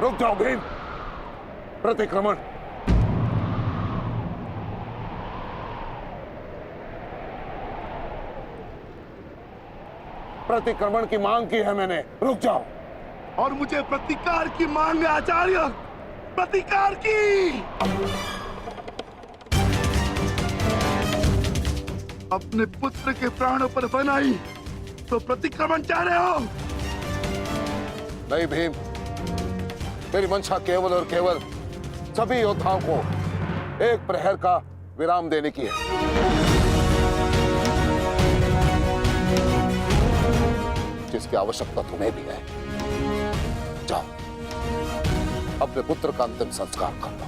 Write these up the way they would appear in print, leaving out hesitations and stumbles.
रुक जाओ भीम। प्रतिक्रमण। प्रतिक्रमण की मांग की है मैंने, रुक जाओ। और मुझे प्रतिकार की मांग है आचार्य, प्रतिकार की। अपने पुत्र के प्राणों पर बनाई तो प्रतिक्रमण चाह रहे हो? नहीं भीम, मेरी मंशा केवल और केवल सभी योद्धाओं को एक प्रहर का विराम देने की है। जिसकी आवश्यकता तुम्हें भी है। जाओ, अपने पुत्र का अंतिम संस्कार कर लो।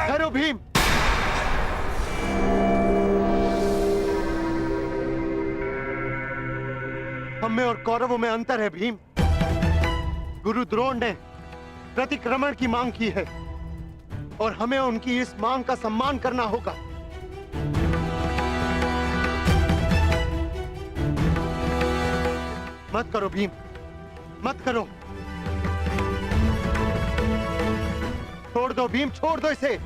करो भीम। हम में और कौरवों में अंतर है भीम। गुरु द्रोण ने प्रतिक्रमण की मांग की है और हमें उनकी इस मांग का सम्मान करना होगा। मत करो भीम, मत करो। छोड़ दो भीम, छोड़ दो इसे।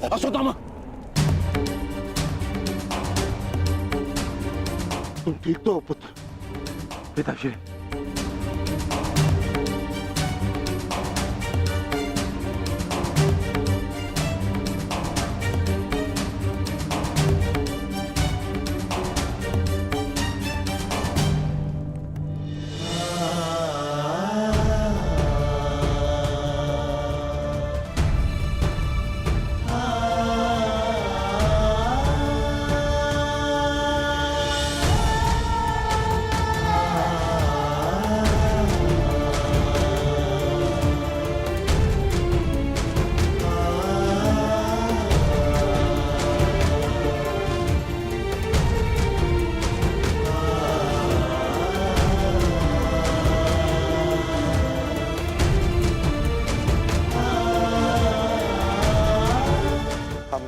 अश्वत्थामा, तुम ठीक तो हो पुत्र? पिताश्री,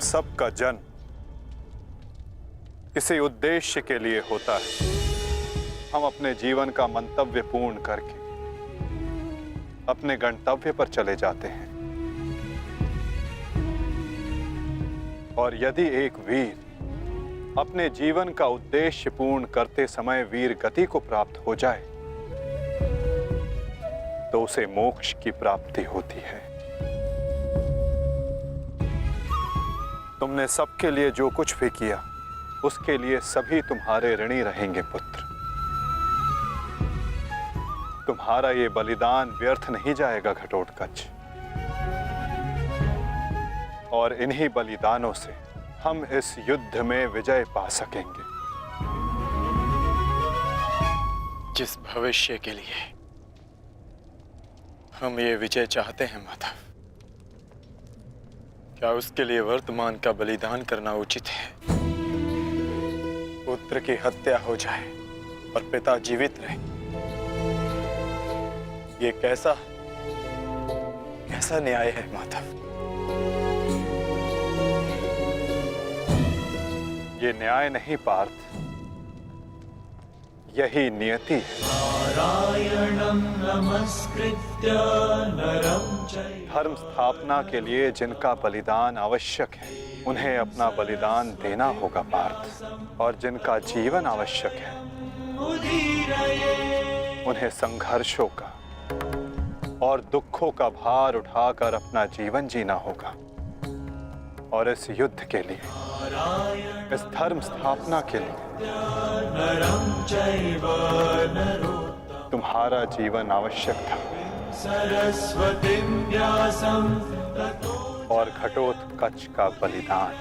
सबका जन्म किसी उद्देश्य के लिए होता है। हम अपने जीवन का मंतव्य पूर्ण करके अपने गंतव्य पर चले जाते हैं। और यदि एक वीर अपने जीवन का उद्देश्य पूर्ण करते समय वीर गति को प्राप्त हो जाए तो उसे मोक्ष की प्राप्ति होती है। तुमने सबके लिए जो कुछ भी किया उसके लिए सभी तुम्हारे ऋणी रहेंगे पुत्र। तुम्हारा ये बलिदान व्यर्थ नहीं जाएगा घटोत्कच। और इन्हीं बलिदानों से हम इस युद्ध में विजय पा सकेंगे। जिस भविष्य के लिए हम ये विजय चाहते हैं माधव, क्या उसके लिए वर्तमान का बलिदान करना उचित है? पुत्र की हत्या हो जाए और पिता जीवित रहे, ये कैसा न्याय है माधव? ये न्याय नहीं पार्थ, यही नियति है। धर्म स्थापना के लिए जिनका बलिदान आवश्यक है उन्हें अपना बलिदान देना होगा पार्थ। और जिनका जीवन आवश्यक है उन्हें संघर्षों का और दुखों का भार उठाकर अपना जीवन जीना होगा। और इस युद्ध के लिए, इस धर्म स्थापना के लिए तुम्हारा जीवन आवश्यक था। और घटोत्कच का बलिदान।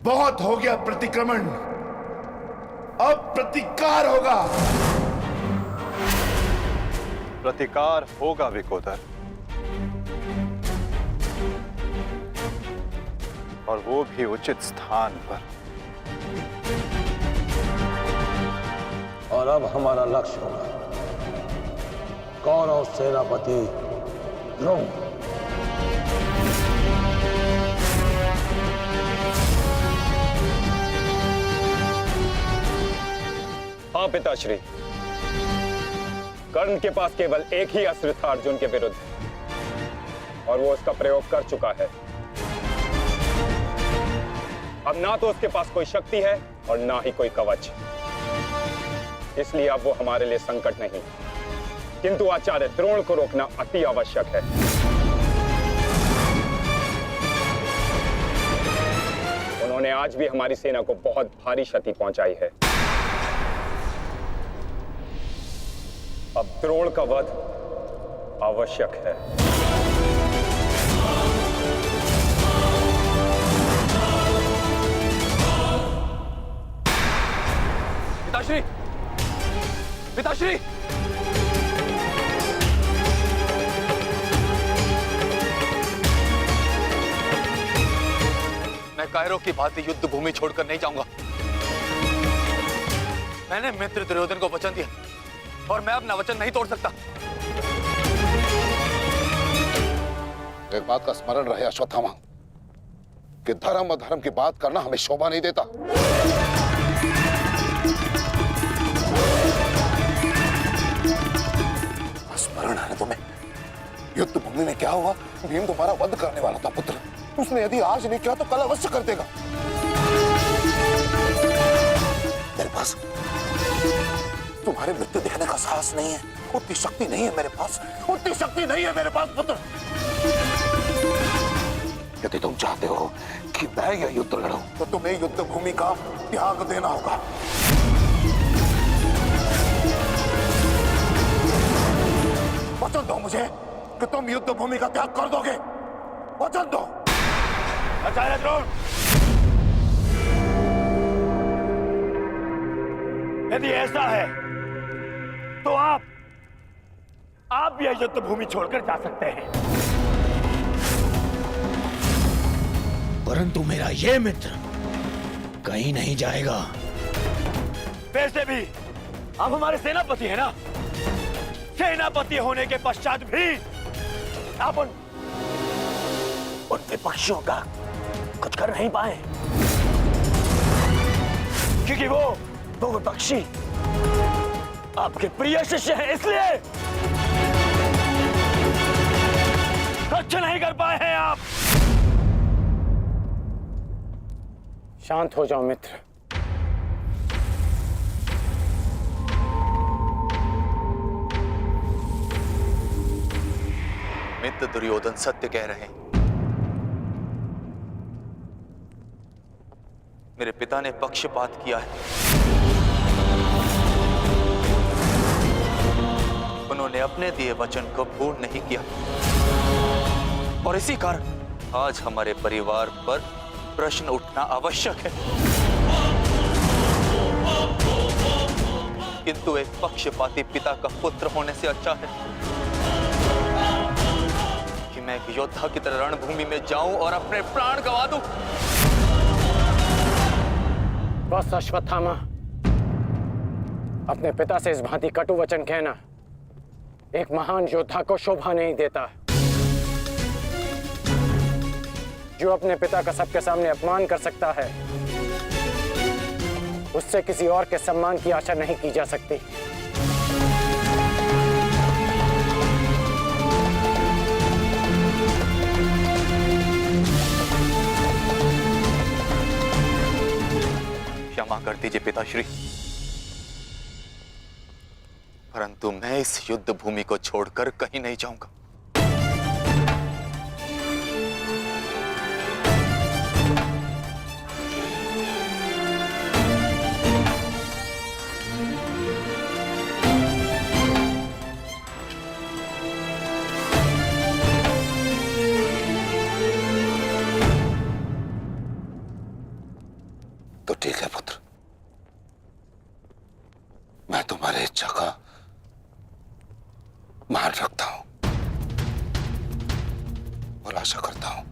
बहुत हो गया प्रतिक्रमण, अब प्रतिकार होगा। प्रतिकार होगा विकोदर, और वो भी उचित स्थान पर। और अब हमारा लक्ष्य होगा कौरव सेनापति द्रोण। हाँ पिताश्री, कर्ण के पास केवल एक ही अस्त्र था अर्जुन के विरुद्ध, और वो उसका प्रयोग कर चुका है। अब ना तो उसके पास कोई शक्ति है और ना ही कोई कवच, इसलिए अब वो हमारे लिए संकट नहीं, किंतु आचार्य द्रोण को रोकना अति आवश्यक है। उन्होंने आज भी हमारी सेना को बहुत भारी क्षति पहुंचाई है। अब द्रोण का वध आवश्यक है। पिताश्री, पिताश्री, मैं कायरों की भांति युद्ध भूमि छोड़कर नहीं जाऊंगा। मैंने मित्र दुर्योधन को वचन दिया और मैं अपना वचन नहीं तोड़ सकता। एक बात का स्मरण रहे अश्वत्थामा, कि धर्म अधर्म की बात करना हमें शोभा नहीं देता। स्मरण है तुम्हें, युद्ध भूमि में क्या हुआ? भीम तुम्हारा वध करने वाला था पुत्र। उसने यदि आज नहीं किया तो कल अवश्य कर देगा। मेरे पास तुम्हारे मृत्यु देखने का साहस नहीं है, उतनी शक्ति नहीं है मेरे पास, उतनी शक्ति नहीं है मेरे पास पुत्र। यदि तुम चाहते हो कि मैं यह युद्ध लड़ूं, तो तुम्हें युद्ध भूमि का त्याग देना होगा। वचन दो मुझे कि तुम युद्ध भूमि का त्याग कर दोगे। वचन दो। आचार्य द्रोण, यदि ऐसा है तो आप यह युद्ध भूमि छोड़कर जा सकते हैं, परंतु मेरा ये मित्र कहीं नहीं जाएगा। वैसे भी आप हमारे सेनापति हैं ना। सेनापति होने के पश्चात भी आप उन विपक्षियों का कुछ कर नहीं पाए, क्योंकि वो विपक्षी आपके प्रिय शिष्य हैं, इसलिए कुछ नहीं कर पाए हैं आप। शांत हो जाओ मित्र। मित्र दुर्योधन सत्य कह रहे हैं। मेरे पिता ने पक्षपात किया है। उन्होंने अपने दिए वचन को पूर्ण नहीं किया और इसी कारण आज हमारे परिवार पर प्रश्न उठना आवश्यक है। किंतु एक पक्षपाती पिता का पुत्र होने से अच्छा है कि मैं एक योद्धा की तरह रणभूमि में जाऊं और अपने प्राण गंवा दूं। बस अश्वत्थामा, अपने पिता से इस भांति कटु वचन कहना एक महान योद्धा को शोभा नहीं देता। जो अपने पिता का सबके सामने अपमान कर सकता है, उससे किसी और के सम्मान की आशा नहीं की जा सकती। क्षमा कर दीजिए पिताश्री, परंतु मैं इस युद्ध भूमि को छोड़कर कहीं नहीं जाऊंगा। तो ठीक है पुत्र, मैं तुम्हारी इच्छा का मान रखता हूं और आशा करता हूं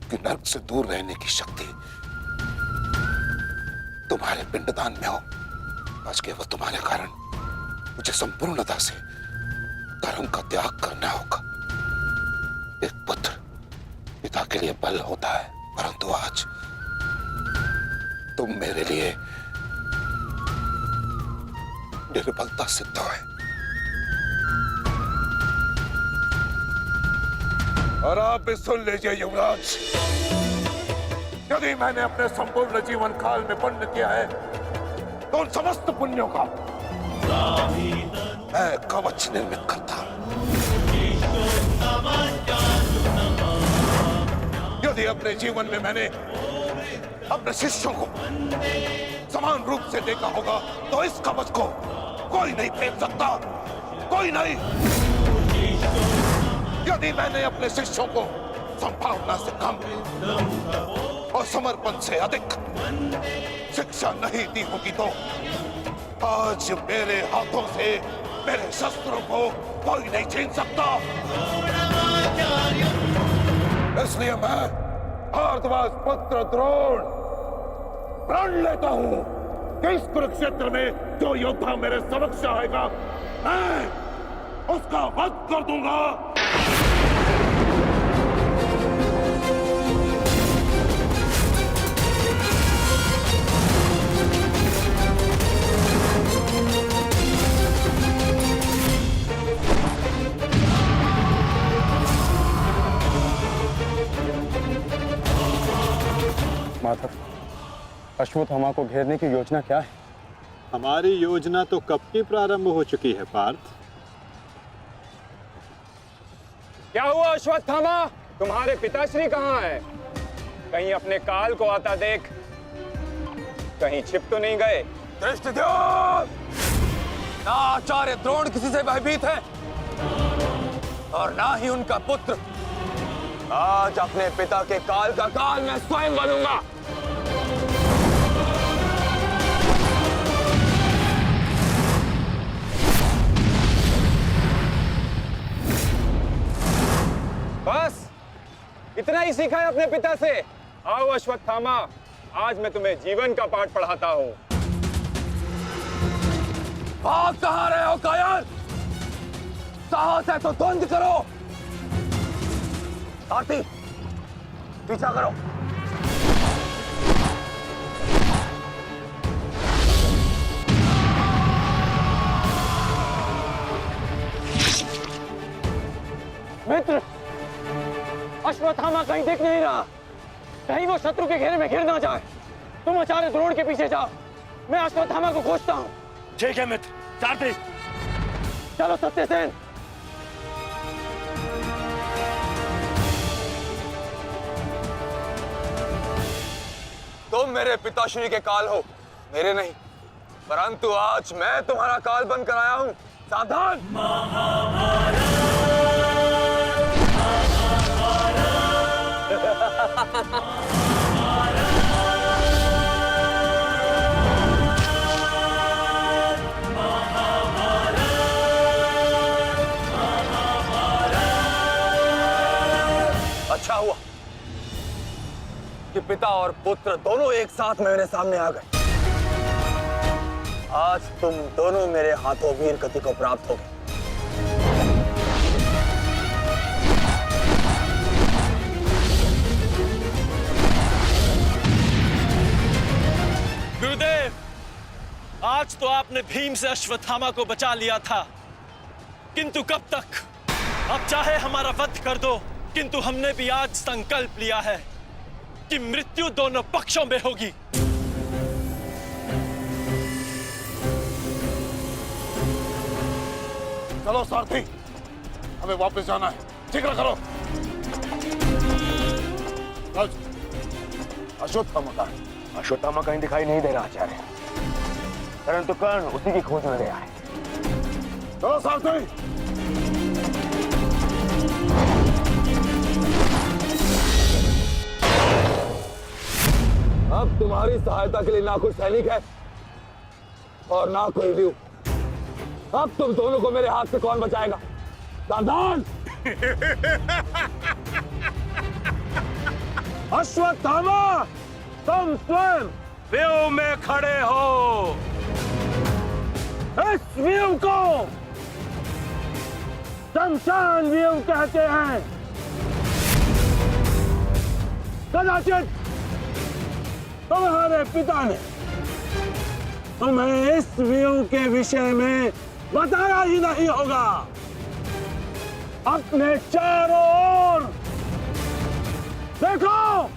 कि नर्क से दूर रहने की शक्ति तुम्हारे पिंडदान में हो। आज केवल तुम्हारे कारण मुझे संपूर्णता से धर्म का त्याग करना होगा। एक पुत्र पिता के लिए बल होता है, परंतु आज तुम मेरे लिए निर्बलता सिद्ध है। और आप भी सुन लीजिए युवराज, यदि मैंने अपने संपूर्ण जीवन काल में पुण्य किया है तो उन समस्त पुण्यों का मैं कवच निर्मित करता हूं। यदि अपने जीवन में मैंने अपने शिष्यों को समान रूप से देखा होगा तो इस कवच को कोई नहीं फेंक सकता, कोई नहीं। यदि मैंने अपने शिष्यों को संभावना से कम और समर्पण से अधिक शिक्षा नहीं दी होगी तो आज मेरे हाथों से मेरे शस्त्रों को कोई नहीं छीन सकता। इसलिए मैं भारद्वाज पुत्र द्रोण प्रण लेता हूं कि इस कुरुक्षेत्र में जो योद्धा मेरे समक्ष आएगा मैं उसका वध कर दूंगा। माधव, अश्वत्थामा को घेरने की योजना क्या है? हमारी योजना तो कब की प्रारंभ हो चुकी है पार्थ। क्या हुआ अश्वत्थामा? तुम्हारे पिताश्री कहाँ है? कहीं अपने काल को आता देख, कहीं छिप तो नहीं गए? धृष्टद्युम्न, ना आचार्य द्रोण किसी से भयभीत है और ना ही उनका पुत्र। आज अपने पिता के काल का काल मैं स्वयं बनूंगा। बस इतना ही सीखा है अपने पिता से। आओ अश्वत्थामा, आज मैं तुम्हें जीवन का पाठ पढ़ाता हूँ। भाग कहाँ रहे हो कायर? साहस है तो द्वंद्व करो। आरती, पीछा करो। मित्र, अश्वत्थामा कहीं दिख नहीं रहा, कहीं वो शत्रु के घेरे में घिर ना जाए। तुम आचार्य द्रोण के पीछे जाओ, मैं अश्वत्थामा को खोजता हूँ। ठीक है मित्र, सारथी। चलो सत्यसेन। तुम मेरे पिताश्री के काल हो, मेरे नहीं। परंतु आज मैं तुम्हारा काल बनकर आया हूं। सावधान! अच्छा हुआ कि पिता और पुत्र दोनों एक साथ मेरे सामने आ गए। आज तुम दोनों मेरे हाथों वीर गति को प्राप्त होगे। गुरुदेव, आज तो आपने भीम से अश्वत्थामा को बचा लिया था, किंतु कब तक? अब चाहे हमारा वध कर दो, किंतु हमने भी आज संकल्प लिया है कि मृत्यु दोनों पक्षों में होगी। चलो सारथी, हमें वापस जाना है। जिक्र करो। अश्वत्थामा का? अश्वत्थामा कहीं दिखाई नहीं दे रहा आचार्य, परंतु कर्ण उसी की खोज में गया है। चलो सारथी। अब तुम्हारी सहायता के लिए ना कोई सैनिक है और ना कोई व्यू। अब तुम दोनों को मेरे हाथ से कौन बचाएगा? सावधान! अश्वत्थामा, तुम स्वयं व्यू में खड़े हो। इस व्यू को शमशान व्यू कहते हैं। कदाचित तुम्हारे पिता ने तुम्हें इस व्यू के विषय में बताया ही नहीं होगा। अपने चारों ओर देखो।